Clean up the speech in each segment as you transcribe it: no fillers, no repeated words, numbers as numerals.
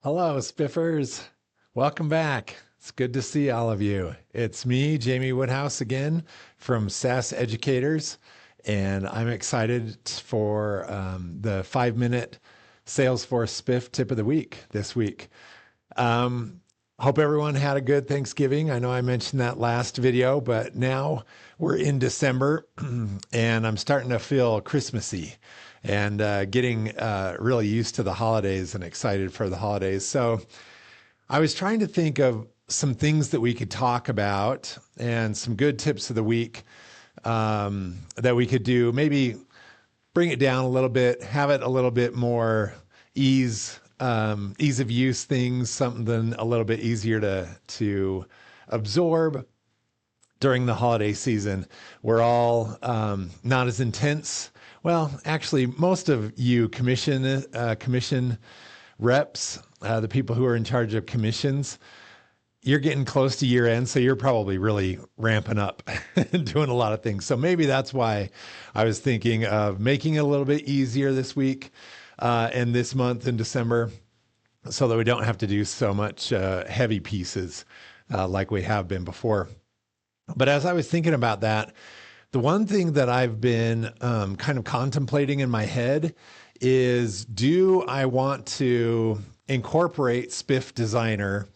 Hello, Spiffers. Welcome back. It's good to see all of you. It's me, Jamie Woodhouse, again from SaaS Educators, and I'm excited for the 5-minute Salesforce Spiff Tip of the Week this week. Hope everyone had a good Thanksgiving. I know I mentioned that last video, but now we're in December and I'm starting to feel Christmassy and getting really used to the holidays and excited for the holidays. So I was trying to think of some things that we could talk about and some good tips of the week that we could do. Maybe bring it down a little bit, have it a little bit more ease of use things, something a little bit easier to absorb during the holiday season. We're all not as intense. Well, actually, most of you commission reps, the people who are in charge of commissions, you're getting close to year end, so you're probably really ramping up and doing a lot of things. So maybe that's why I was thinking of making it a little bit easier this week and this month in December, so that we don't have to do so much heavy pieces like we have been before. But as I was thinking about that, the one thing that I've been kind of contemplating in my head is, do I want to incorporate Spiff Designer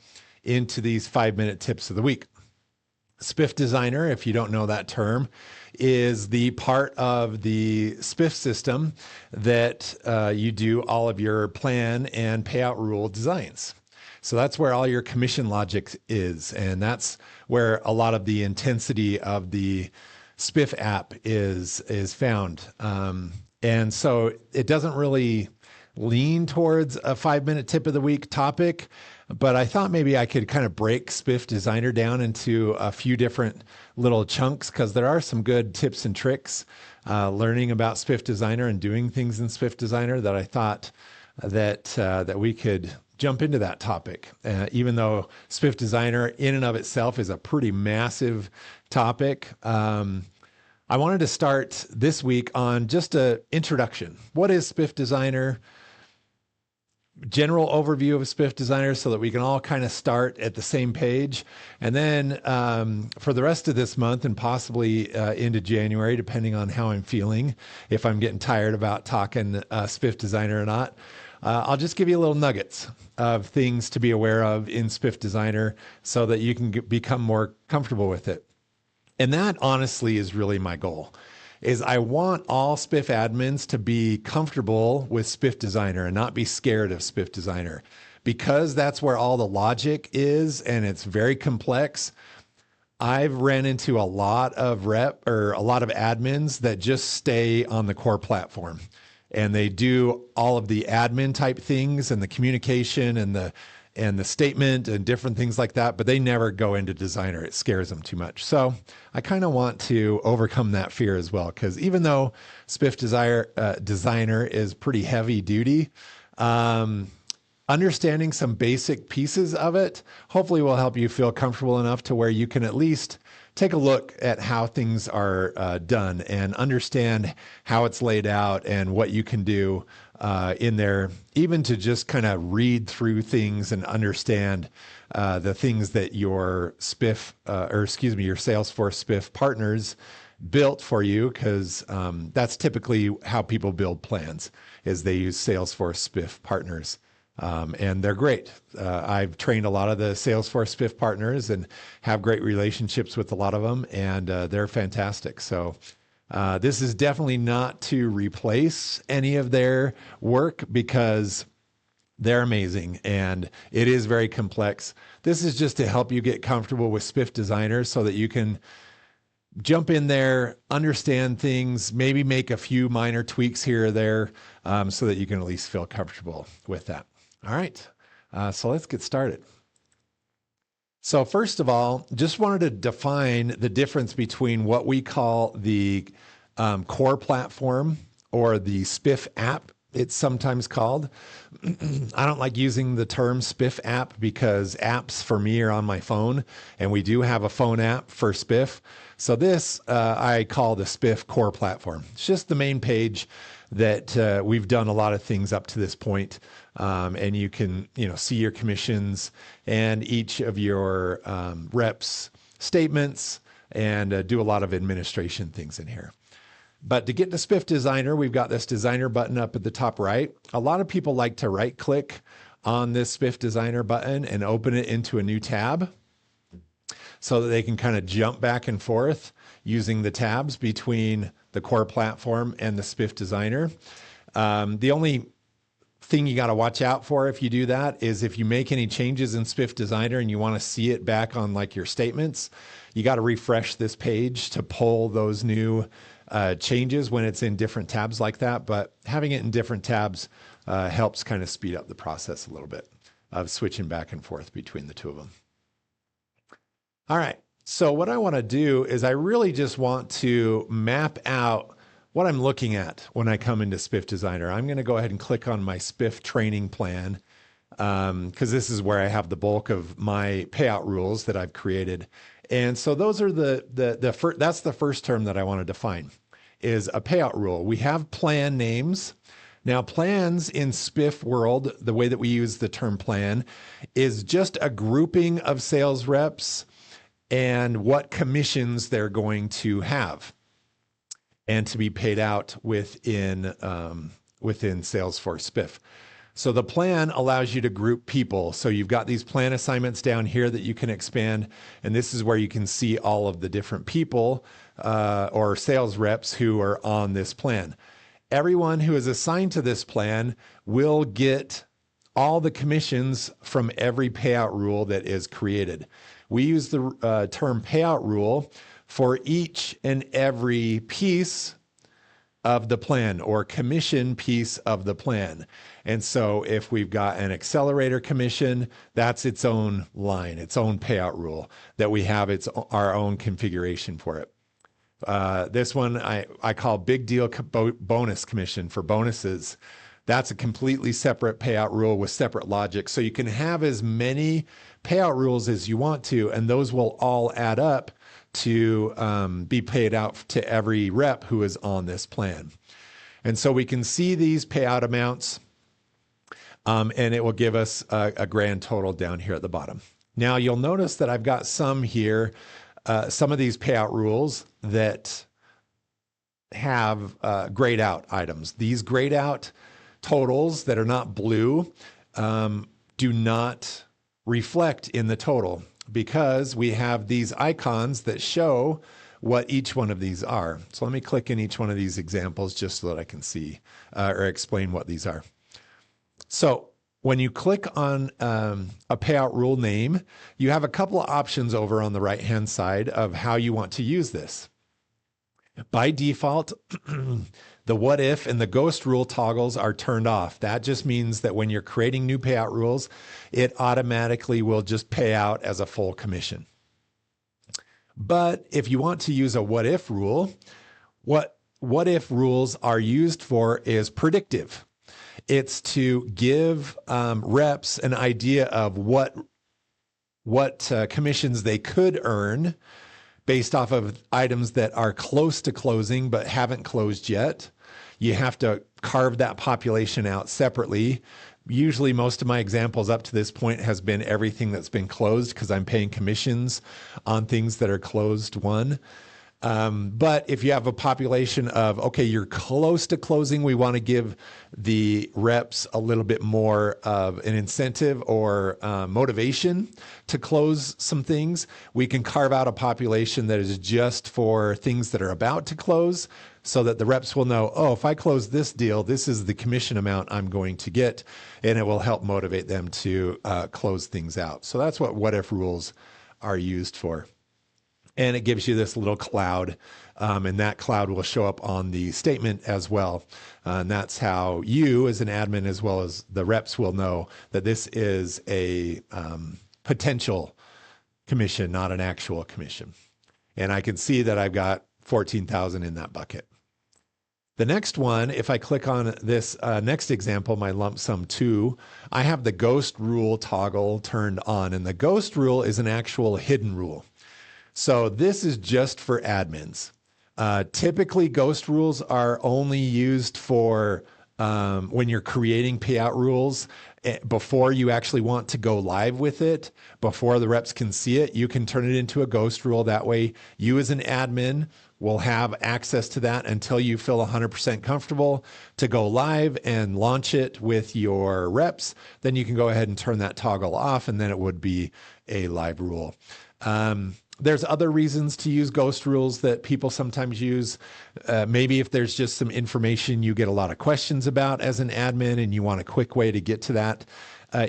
into these 5-minute tips of the week? Spiff Designer, if you don't know that term, is the part of the Spiff system that you do all of your plan and payout rule designs. So that's where all your commission logic is, and that's where a lot of the intensity of the Spiff app is found. And so it doesn't really lean towards a 5-minute tip of the week topic, but I thought maybe I could kind of break Spiff Designer down into a few different little chunks, because there are some good tips and tricks learning about Spiff Designer and doing things in Spiff Designer that I thought that we could jump into that topic. Even though Spiff Designer in and of itself is a pretty massive topic, I wanted to start this week on just an introduction. What is Spiff Designer? General overview of Spiff Designer so that we can all kind of start at the same page. And then for the rest of this month and possibly into January, depending on how I'm feeling, if I'm getting tired about talking Spiff Designer or not, I'll just give you little nuggets of things to be aware of in Spiff Designer so that you can become more comfortable with it. And that honestly is really my goal. Is I want all Spiff admins to be comfortable with Spiff Designer and not be scared of Spiff Designer, because that's where all the logic is and it's very complex. I've ran into a lot of admins that just stay on the core platform and they do all of the admin type things and the communication and the statement and different things like that, but they never go into Designer. It scares them too much. So I kind of want to overcome that fear as well, because even though Spiff Designer is pretty heavy duty, understanding some basic pieces of it hopefully will help you feel comfortable enough to where you can at least take a look at how things are done and understand how it's laid out and what you can do in there, even to just kind of read through things and understand the things that your your Salesforce Spiff partners built for you, because that's typically how people build plans, is they use Salesforce Spiff partners. And they're great. I've trained a lot of the Salesforce Spiff partners and have great relationships with a lot of them, and they're fantastic. So this is definitely not to replace any of their work, because they're amazing and it is very complex. This is just to help you get comfortable with Spiff Designer so that you can jump in there, understand things, maybe make a few minor tweaks here or there, so that you can at least feel comfortable with that. All right, so let's get started. So first of all, just wanted to define the difference between what we call the core platform, or the Spiff app, it's sometimes called. I don't like using the term Spiff app because apps for me are on my phone, and we do have a phone app for Spiff. So this I call the Spiff core platform. It's just the main page that we've done a lot of things up to this point. And you can, see your commissions and each of your reps' statements and do a lot of administration things in here. But to get to Spiff Designer, we've got this designer button up at the top right. A lot of people like to right click on this Spiff Designer button and open it into a new tab so that they can kind of jump back and forth using the tabs between the core platform and the Spiff Designer. The only thing you got to watch out for if you do that is if you make any changes in Spiff Designer and you want to see it back on like your statements, you got to refresh this page to pull those new changes when it's in different tabs like that. But having it in different tabs helps kind of speed up the process a little bit of switching back and forth between the two of them. All right. So what I want to do is I really just want to map out what I'm looking at when I come into Spiff Designer. I'm going to go ahead and click on my Spiff training plan because this is where I have the bulk of my payout rules that I've created. And so those are that's the first term that I want to define is a payout rule. We have plan names. Now plans in Spiff world, the way that we use the term plan is just a grouping of sales reps and what commissions they're going to have and to be paid out within Salesforce Spiff. So the plan allows you to group people. So you've got these plan assignments down here that you can expand. And this is where you can see all of the different people or sales reps who are on this plan. Everyone who is assigned to this plan will get all the commissions from every payout rule that is created. We use the term payout rule for each and every piece of the plan or commission piece of the plan. And so if we've got an accelerator commission, that's its own line, its own payout rule that we have our own configuration for it. This one I call big deal bonus commission for bonuses. That's a completely separate payout rule with separate logic. So you can have as many payout rules as you want to, and those will all add up to be paid out to every rep who is on this plan. And so we can see these payout amounts, and it will give us a grand total down here at the bottom. Now you'll notice that I've got some here, some of these payout rules that have grayed out items. These grayed out totals that are not blue do not reflect in the total because we have these icons that show what each one of these are. So let me click in each one of these examples just so that I can see or explain what these are. So when you click on a payout rule name, you have a couple of options over on the right-hand side of how you want to use this. By default, the what if and the ghost rule toggles are turned off. That just means that when you're creating new payout rules, it automatically will just pay out as a full commission. But if you want to use a what if rule, what if rules are used for is predictive. It's to give reps an idea of what commissions they could earn based off of items that are close to closing but haven't closed yet. You have to carve that population out separately. Usually most of my examples up to this point has been everything that's been closed because I'm paying commissions on things that are closed won. But if you have a population of, okay, you're close to closing, we want to give the reps a little bit more of an incentive or motivation to close some things. We can carve out a population that is just for things that are about to close so that the reps will know, oh, if I close this deal, this is the commission amount I'm going to get, and it will help motivate them to close things out. So that's what if rules are used for. And it gives you this little cloud, and that cloud will show up on the statement as well. And that's how you as an admin, as well as the reps, will know that this is a potential commission, not an actual commission. And I can see that I've got 14,000 in that bucket. The next one, if I click on this next example, my lump sum 2, I have the ghost rule toggle turned on. And the ghost rule is an actual hidden rule. So this is just for admins. Typically, ghost rules are only used for when you're creating payout rules before you actually want to go live with it, before the reps can see it. You can turn it into a ghost rule. That way, you as an admin will have access to that until you feel 100% comfortable to go live and launch it with your reps. Then you can go ahead and turn that toggle off, and then it would be a live rule. There's other reasons to use ghost rules that people sometimes use. Maybe if there's just some information you get a lot of questions about as an admin and you want a quick way to get to that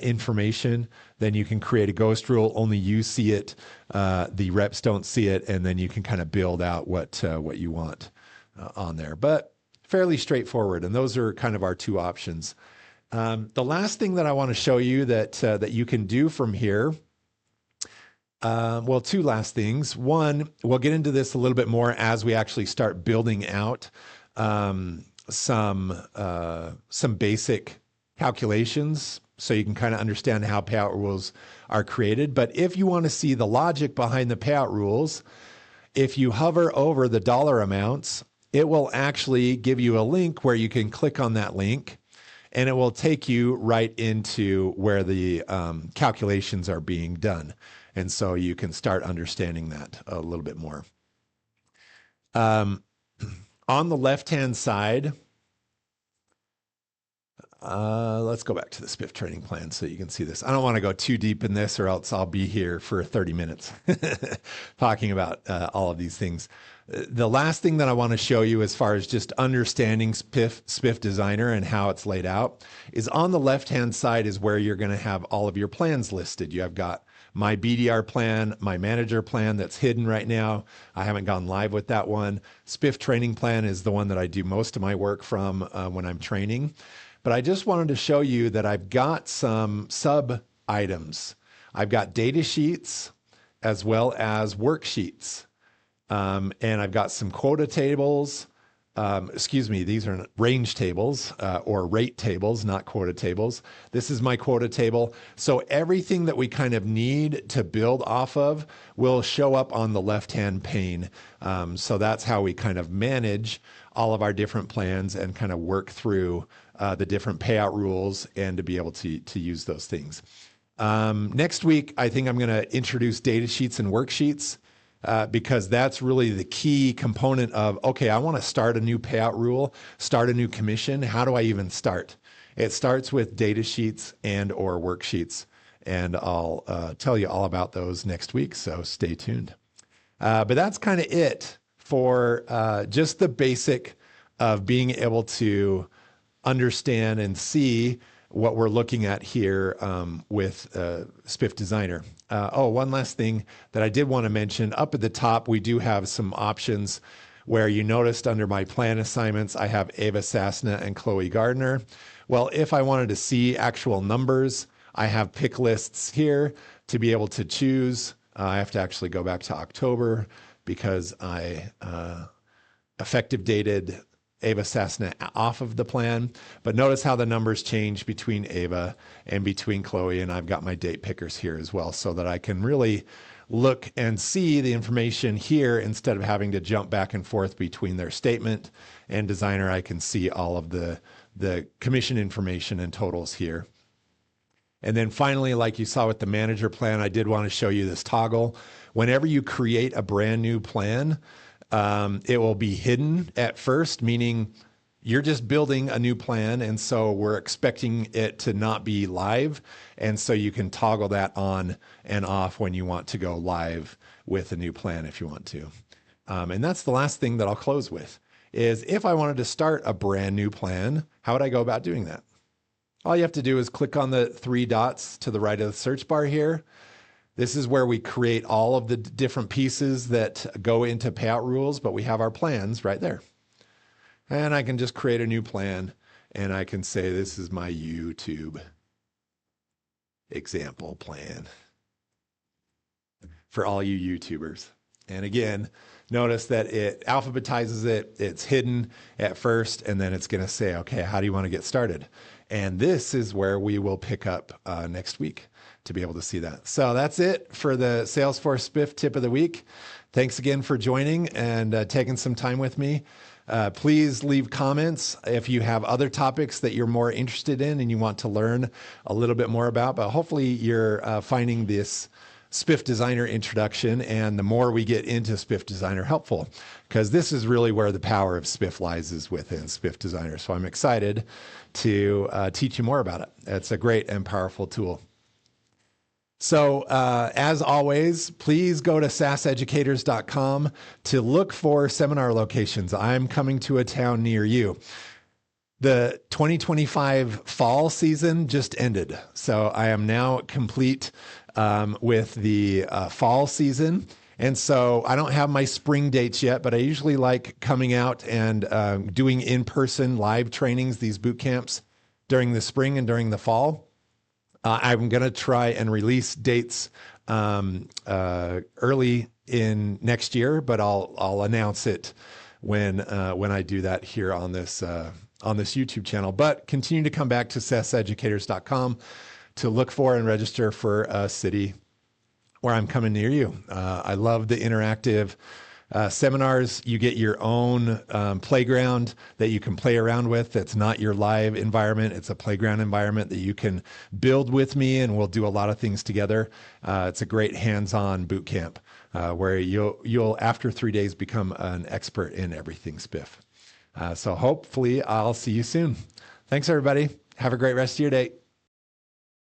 information, then you can create a ghost rule. Only you see it. The reps don't see it. And then you can kind of build out what you want on there. But fairly straightforward. And those are kind of our two options. The last thing that I want to show you that you can do from here, well, two last things. One, we'll get into this a little bit more as we actually start building out some basic calculations so you can kind of understand how payout rules are created. But if you want to see the logic behind the payout rules, if you hover over the dollar amounts, it will actually give you a link where you can click on that link, and it will take you right into where the calculations are being done. And so you can start understanding that a little bit more. On the left-hand side, let's go back to the Spiff training plan so you can see this. I don't want to go too deep in this or else I'll be here for 30 minutes talking about all of these things. The last thing that I want to show you as far as just understanding Spiff Designer and how it's laid out is on the left-hand side is where you're going to have all of your plans listed. You have got my BDR plan, my manager plan that's hidden right now. I haven't gone live with that one. Spiff training plan is the one that I do most of my work from when I'm training. But I just wanted to show you that I've got some sub items. I've got data sheets as well as worksheets. And I've got some quota tables. These are range tables or rate tables, not quota tables. This is my quota table. So everything that we kind of need to build off of will show up on the left-hand pane. So that's how we kind of manage all of our different plans and kind of work through the different payout rules and to be able to use those things. Next week, I think I'm going to introduce data sheets and worksheets. Because that's really the key component of, okay, I want to start a new payout rule, start a new commission. How do I even start? It starts with data sheets and or worksheets. And I'll tell you all about those next week, so stay tuned. But that's kind of it for just the basic of being able to understand and see what we're looking at here with Spiff Designer. One last thing that I did want to mention. Up at the top, we do have some options where you noticed under my plan assignments, I have Ava Sassna and Chloe Gardner. Well, if I wanted to see actual numbers, I have pick lists here to be able to choose. I have to actually go back to October because I effective dated Ava Sassna off of the plan, but notice how the numbers change between Ava and between Chloe, and I've got my date pickers here as well so that I can really look and see the information here instead of having to jump back and forth between their statement and designer. I can see all of the commission information and totals here. And then finally, like you saw with the manager plan, I did want to show you this toggle. Whenever you create a brand new plan, it will be hidden at first, meaning you're just building a new plan. And so we're expecting it to not be live. And so you can toggle that on and off when you want to go live with a new plan if you want to. And that's the last thing that I'll close with is if I wanted to start a brand new plan, how would I go about doing that? All you have to do is click on the three dots to the right of the search bar here. This is where we create all of the different pieces that go into payout rules, but we have our plans right there. And I can just create a new plan and I can say, this is my YouTube example plan for all you YouTubers. And again, notice that it alphabetizes it. It's hidden at first, and then it's going to say, okay, how do you want to get started? And this is where we will pick up next week to be able to see that. So that's it for the Salesforce Spiff Tip of the Week. Thanks again for joining and taking some time with me. Please leave comments if you have other topics that you're more interested in and you want to learn a little bit more about. But hopefully you're finding this Spiff Designer introduction and the more we get into Spiff Designer helpful, because this is really where the power of Spiff lies, is within Spiff Designer. So I'm excited to teach you more about it. It's a great and powerful tool. So as always, please go to saaseducators.com to look for seminar locations. I'm coming to a town near you. The 2025 fall season just ended. So I am now complete with the fall season. And so I don't have my spring dates yet, but I usually like coming out and doing in-person live trainings, these boot camps during the spring and during the fall. I'm going to try and release dates early in next year, but I'll announce it when I do that here on this YouTube channel. But continue to come back to saaseducators.com to look for and register for a city where I'm coming near you. I love the interactive seminars. You get your own playground that you can play around with. That's not your live environment. It's a playground environment that you can build with me, and we'll do a lot of things together. It's a great hands-on boot camp where you'll after 3 days become an expert in everything Spiff. So hopefully I'll see you soon. Thanks everybody. Have a great rest of your day.